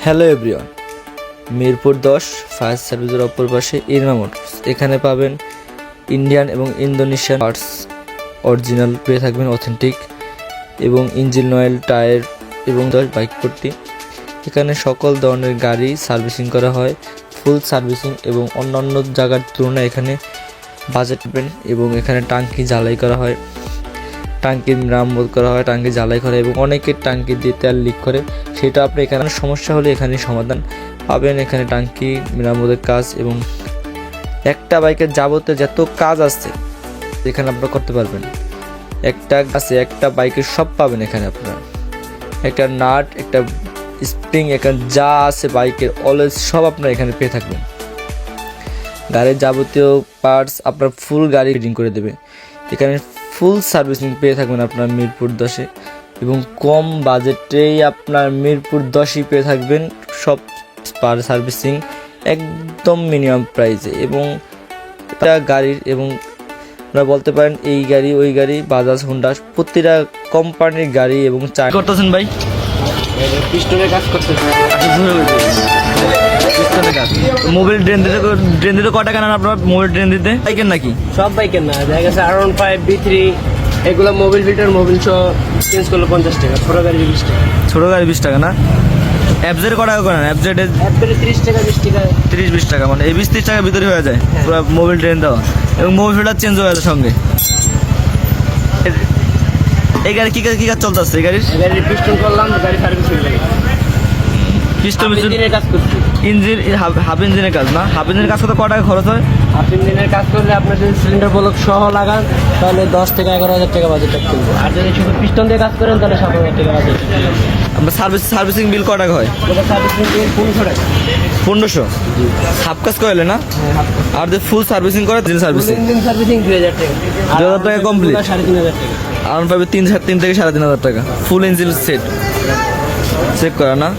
Hello everyone, Mirpur 10 fire সার্ভিসের অপর পাশে ইরমা মোটরস। এখানে পাবেন ইন্ডিয়ান এবং ইন্দোনেশিয়ান পার্টস অরিজিনাল পেয়ে থাকবেন, অথেন্টিক, এবং ইঞ্জিন অয়েল, টায়ার এবং 10 বাইক পট্টি। এখানে সকল ধরনের গাড়ি সার্ভিসিং করা হয়, ফুল সার্ভিসিং, এবং অন্যান্য জায়গার তুলনায় এখানে বাজেট পাবেন। এবং এখানে টাঙ্কি ঝালাই করা হয়, টাঙ্কি মেরামত করা হয়, টাঙ্কি ঝালাই করা হয়, এবং অনেকের টাঙ্কি দিয়ে তেল লিক করে, সেটা আপনি এখানে সমস্যা হলে এখানে সমাধান পাবেন। এখানে টাঙ্কি মেরামতের কাজ এবং একটা বাইকের যাবতীয় যত কাজ আছে এখানে আপনারা করতে পারবেন। একটা বাইকের সব পাবেন এখানে আপনারা, একটা নাট, একটা স্প্রিং, এখানে যা আছে বাইকের অলওয়েজ সব আপনারা এখানে পেয়ে থাকবেন। গাড়ির যাবতীয় পার্টস আপনার ফুল গাড়ি ফিটিং করে দেবে। এখানে ফুল সার্ভিসিং পেয়ে থাকবেন আপনার মিরপুর 10-এ, এবং কম বাজেটেই আপনার মিরপুর 10-ই পেয়ে থাকবেন সব পার সার্ভিসিং একদম মিনিমাম প্রাইসে। এবং গাড়ির, এবং আপনারা বলতে পারেন এই গাড়ি ওই গাড়ি, বাজাজ, হোন্ডা, প্রতিটা কোম্পানির গাড়ি এবং চার্জ করতেছেন ভাই, পিস্টনের কাজ করতেছে। মোবাইল ড্রেন দিতে কয় টাকা নেন আপনার? মোবাইল ড্রেন দিতে বাইকের নাকি? সব বাইকের না, দেখা গেছে R15, B3 এগুলো মোবিল ফিল্টার, মোবিল সহ চেঞ্জ করলে 50 টাকা, ছোট গাড়ি 20 টাকা। ছোট গাড়ি 20 টাকা না? অ্যাপজেড কয় টাকা করেন? অ্যাপজেডে 30 টাকা 20 টাকা, 30-20 টাকা, মানে এই 20-30 টাকার ভিতরে হয়ে যায় পুরো মোবাইল ড্রেন দেওয়া, এবং মোবাইল ফিল্টার চেঞ্জ হয়ে যায় সঙ্গে। এই গাড়ি কি কাজ চলতেছে? এই গাড়ির পিস্টন করলাম, গাড়ি সার্ভিস হয়ে যায়। পিস্টন ইঞ্জিনের কাজ করছি, ইঞ্জিন হাফ ইঞ্জিনের কাজ না? হাফ ইঞ্জিনের কাজ করতে কয় টাকা খরচ হয়? হাফ ইঞ্জিনের কাজ করলে আপনার যদি সিলিন্ডার ব্লক সহ লাগান তাহলে 10 থেকে 11,000 টাকা বাজেট থাকবে। আর যদি শুধু পিস্টন দিয়ে কাজ করেন তাহলে 7,000 টাকা বাজেট। আপনার সার্ভিসিং বিল কয় টাকা হয়? সার্ভিসিং বিল 1500 টাকা। 1500? হাফ কাজ করলে না? আর যদি ফুল সার্ভিসিং করে, সার্ভিসিং ইঞ্জিন সার্ভিসিং 2000 টাকা। 2000 টাকা কমপ্লিট। 3,500 টাকা। আর পাবে 3 থেকে 3,500 টাকা ফুল ইঞ্জিন সেট চেক করা না?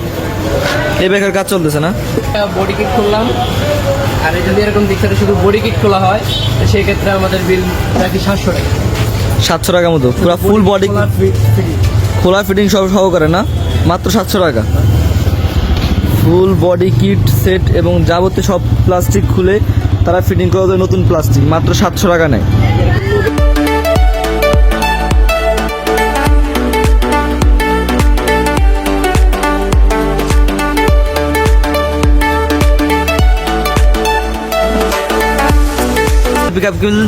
এই বাইকের কাজ চলতেছে না? বডি কিট খুললাম, আর যদি এরকম দিক থেকে শুধু বডি কিট খোলা হয় সেই ক্ষেত্রে আমাদের বিল রাখি 700 টাকা। 700 টাকা মতো পুরো ফুল বডি খোলা ফিটিং সব সহকারে না? মাত্র 700 টাকা। ফুল বডি কিট সেট এবং যাবতীয় সব প্লাস্টিক খুলে তারা ফিটিং করে দেয়, নতুন প্লাস্টিক, মাত্র 700 টাকা নেয়। পিকআপ কিল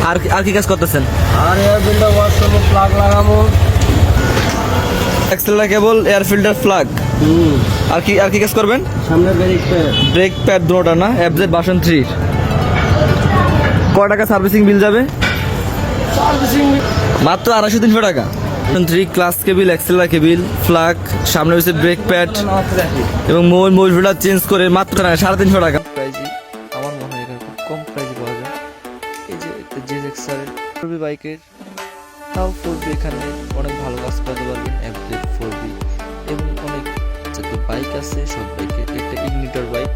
আর কি কাজ করতেছেন? আর এয়ার ফিল্টার ওয়াশরুম প্লাগ লাগাবো, অ্যাক্সেলার কেবল, এয়ার ফিল্টার, প্লাগ। আর কি কাজ করবেন? সামনে ব্রেক প্যাড দুটোটা না? এফজেড ভার্সন 3 কয় টাকা সার্ভিসিং বিল যাবে? সার্ভিসিং মাত্র 250-300 টাকা। 3 class cable, accelerator cable, plug, সামনে হচ্ছে ব্রেক প্যাড এবং মোবাইল ফিল্টার চেঞ্জ করে মাত্র 350 টাকা প্রাইজে। আমার মনে হয় এখানে খুব কম প্রাইজে পাওয়া যায়। এই যে একটা জেজেক্সারের 4B বাইকের, তাও 4B এখানে অনেক ভালো কাজ করতে পারবেন। এফজেড 4B এবং অনেক যত বাইক আছে সব বাইকের, একটা ইগনিটর বাইক,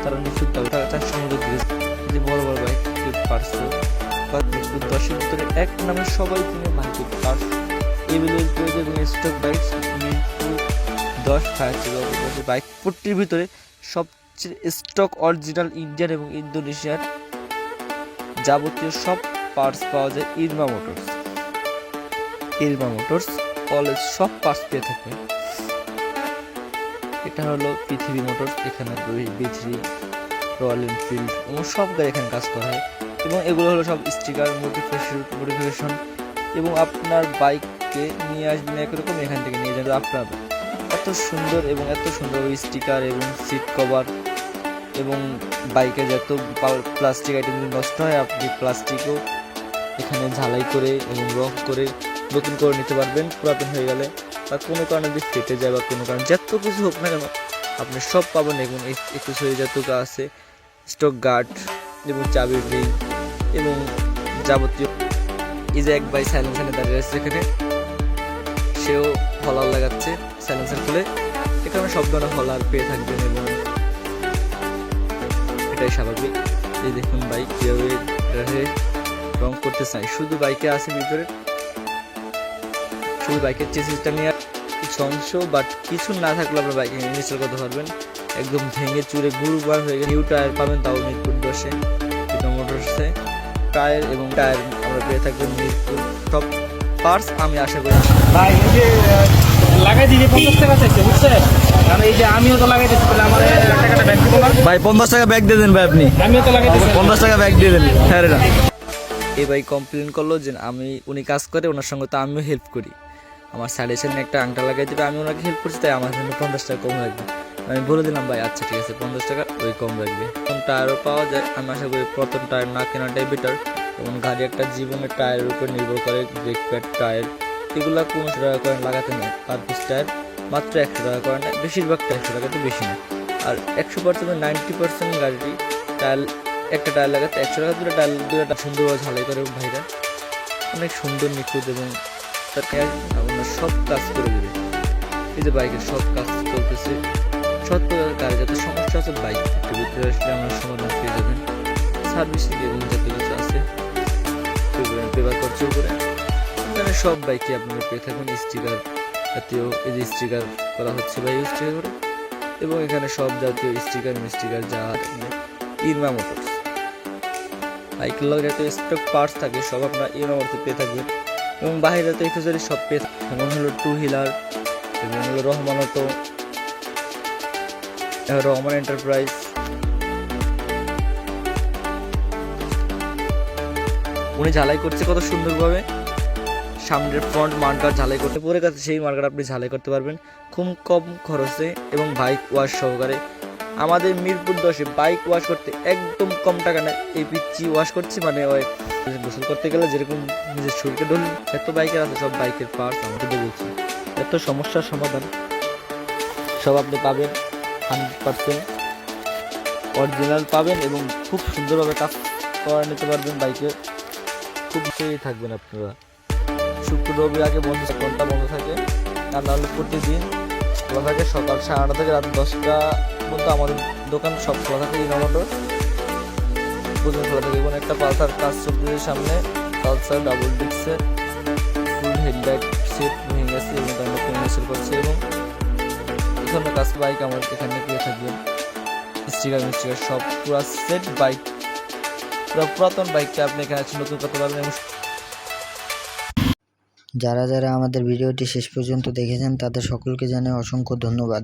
তারা নিশ্চিত পাবে 400 মতো গ্রেস, যে বড় বড় বাইক 500 বা 10-এর ভিতরে এক নামে সবাই কিনে বাইকের পার্টস এভেলেবল পেয়ে যায়। এবং stock bike Mirpur 10 fire service bike পট্টির ভিতরে সবচেয়ে স্টক অরিজিনাল ইন্ডিয়ান এবং ইন্দোনেশিয়ার যাবতীয় সব পার্টস পাওয়া যায় Irma motors. Irma motors always সব পার্টস পেয়ে থাকবেন। এটা হলো পৃথিবী মোটরস, এখানে B3, রয়্যাল এনফিল্ড এবং সব গাড়ি এখানে কাজ করা হয়। এবং এগুলো হলো সব স্টিকার, মডিফিকেশন, এবং আপনার বাইককে নিয়ে আসবেন একরকম, এখান থেকে নিয়ে যাবেন আপনার এত সুন্দর এবং এত সুন্দর স্টিকার এবং সিট কভার, এবং বাইকে যত প্লাস্টিক আইটেম নষ্ট হয় আপনি প্লাস্টিকও এখানে ঝালাই করে এবং রং করে নতুন করে নিতে পারবেন। পুরাতন হয়ে গেলে বা কোনো কারণে যদি ফেটে যায় বা কোনো কারণে যত কিছু হোক না কেন আপনি সব পাবেন। এবং এক্সেসরি যত আছে, স্টক গার্ড এবং চাবির রিং এবং যাবতীয়। এই যে এক ভাই সাইলেন্সারে দাঁড়িয়ে আছে এখানে, সেও হলার লাগাচ্ছে সাইলেন্সার খুলে। এখানে সব ধরনের হলার পেয়ে থাকবেন এবং এটাই স্বাভাবিক। এই দেখুন বাইক কীভাবে রং করতে চাই, শুধু বাইকে আছে ভিতরে, শুধু বাইকের চেসিসটা নিয়ে অংশ, বাট কিছু না থাকলে আপনার বাইকে ইনস্টল করতে পারবেন। একদম ভেঙে চুরে গুরুবার হয়ে গেছে। নিউ টায়ার পাবেন, তাও মিরপুর 10-এ মোটরসে। টায়ার এবং টায়ার আমরা পেয়ে থাকবেন মিরপুর। সব পার্টস আমি আশা করি। ভাই এই যে লাগাই দিলে 50 টাকা চাইছে, বুঝছেন? কারণ এই যে আমিও তো লাগাই দিচ্ছি, তাহলে আমার টাকাটা ব্যাক দিব না? ভাই 50 টাকা ব্যাগ দিয়ে দেন ভাই, আপনি আমিও তো লাগাই দিচ্ছি। 50 টাকা ব্যাগ দিয়ে দেন। হ্যাঁ না, এই ভাই কমপ্লেন করলো যে উনি কাজ করে, ওনার সঙ্গে তো আমিও হেল্প করি। আমার সাইডের সামনে একটা আংটা লাগাই দেবে, আমি ওনাকে হেল্প করছি, তাই আমার জন্য 50 টাকা কম লাগবে। আমি বলে দিলাম ভাই আচ্ছা ঠিক আছে 50 টাকা ওই কম রাখবে। টায়ারও পাওয়া যায়, আমি আশা করি প্রথম টায়ার না কেনাটাই বেটার। এবং গাড়ি একটা জীবনের টায়ারের উপর নির্ভর করে। ব্রেক প্যাড, টায়ার এগুলো 1500 টাকা করে লাগাতে নেয়। পার পিস টায়ার মাত্র 100 টাকা করে নেয়, বেশিরভাগটা 100 টাকা তো বেশি না। আর 100% 90% গাড়িটি টায়ার, একটা টায়ার লাগাতে 100 টাকা, দুটো সুন্দরভাবে ঝালাই করে ভাইরা, অনেক সুন্দর নিখুঁত এবং তার আপনার সব কাজ করে দেবে। এই যে বাইকের সব কাজ চলতেছে, সব গাড়ি যাতে সমস্যা আছে বাইক একটু ভিতরে আসলে আমরা সমাধান পেয়ে যাবেন। সার্ভিসিং এবং যত কিছু আছে পেপার খরচ করে এখানে সব বাইকে আপনারা পেয়ে থাকবেন। স্টিকার জাতীয় এই যে স্টিকার করা হচ্ছে বা ইউজ করে, এবং এখানে সব জাতীয় স্টিকার যা ইরমা মোটরস বাইকের লগে যত স্টক পার্টস থাকে সব আপনার ইরমা মোটরসে পেয়ে থাকবেন। এবং বাইরে তো এক্সেসরি সব পেয়ে থাকবেন, যেমন হলো টু হুইলার, এবং হলো রহমান এন্টারপ্রাইজ। উনি ঝালাই করছে কত সুন্দরভাবে, সামনের ফ্রন্ট মার্কার ঝালাই করতে পরে গেছে, সেই মার্কার আপনি ঝালাই করতে পারবেন খুব কম খরচে এবং বাইক ওয়াশ সহকারে। আমাদের মিরপুর 10-এ বাইক ওয়াশ করতে একদম কম টাকা নেয়। এই পিচ্ছি ওয়াশ করছি মানে ওই গোসল করতে গেলে যেরকম নিজের শরীরকে ঢুল, এত বাইকের আছে, সব বাইকের পার্টস আমাকে বলছি, এত সমস্যার সমাধান সব আপনি পাবেন। 100% অরিজিনাল পাবেন এবং খুব সুন্দরভাবে কাজ করা নিতে পারবেন বাইকে। খুব ভালোই থাকবেন আপনারা। শুক্র রবি আগে বন্ধ, ঘন্টা বন্ধ থাকে, আর নাহলে প্রতিদিন খোলা থাকে। সকাল 9:30 থেকে রাত 10টা পর্যন্ত আমাদের দোকান সব খোলা থাকে। ইনোমোটর প্রতিদিন খোলা থাকে। এবং একটা পালসার কাজ চলছে সামনে, পালসার ডাবল ডিস্কের ফুল হেডলাইট সেট ভেঙে গেছে এবং তার নতুন ইনস্টল করছে। এবং এখানে কাজ বাইক আমার এখানে পেয়ে থাকবেন স্টিকার সব পুরো সেট বাইক, পুরো পুরাতন বাইকটা আপনি এখানে নতুন করতে পারবেন। এবং যারা যারা আমাদের ভিডিওটি শেষ পর্যন্ত দেখেছেন তাদের সকলকে জানাই অসংখ্য ধন্যবাদ।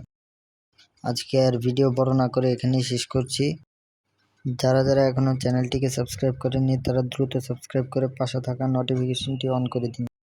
আজকে আর ভিডিও বড় না করে এখানেই শেষ করছি। যারা যারা এখনও চ্যানেলটিকে সাবস্ক্রাইব করেননি তারা দ্রুত সাবস্ক্রাইব করে পাশে থাকা নোটিফিকেশনটি অন করে দিন।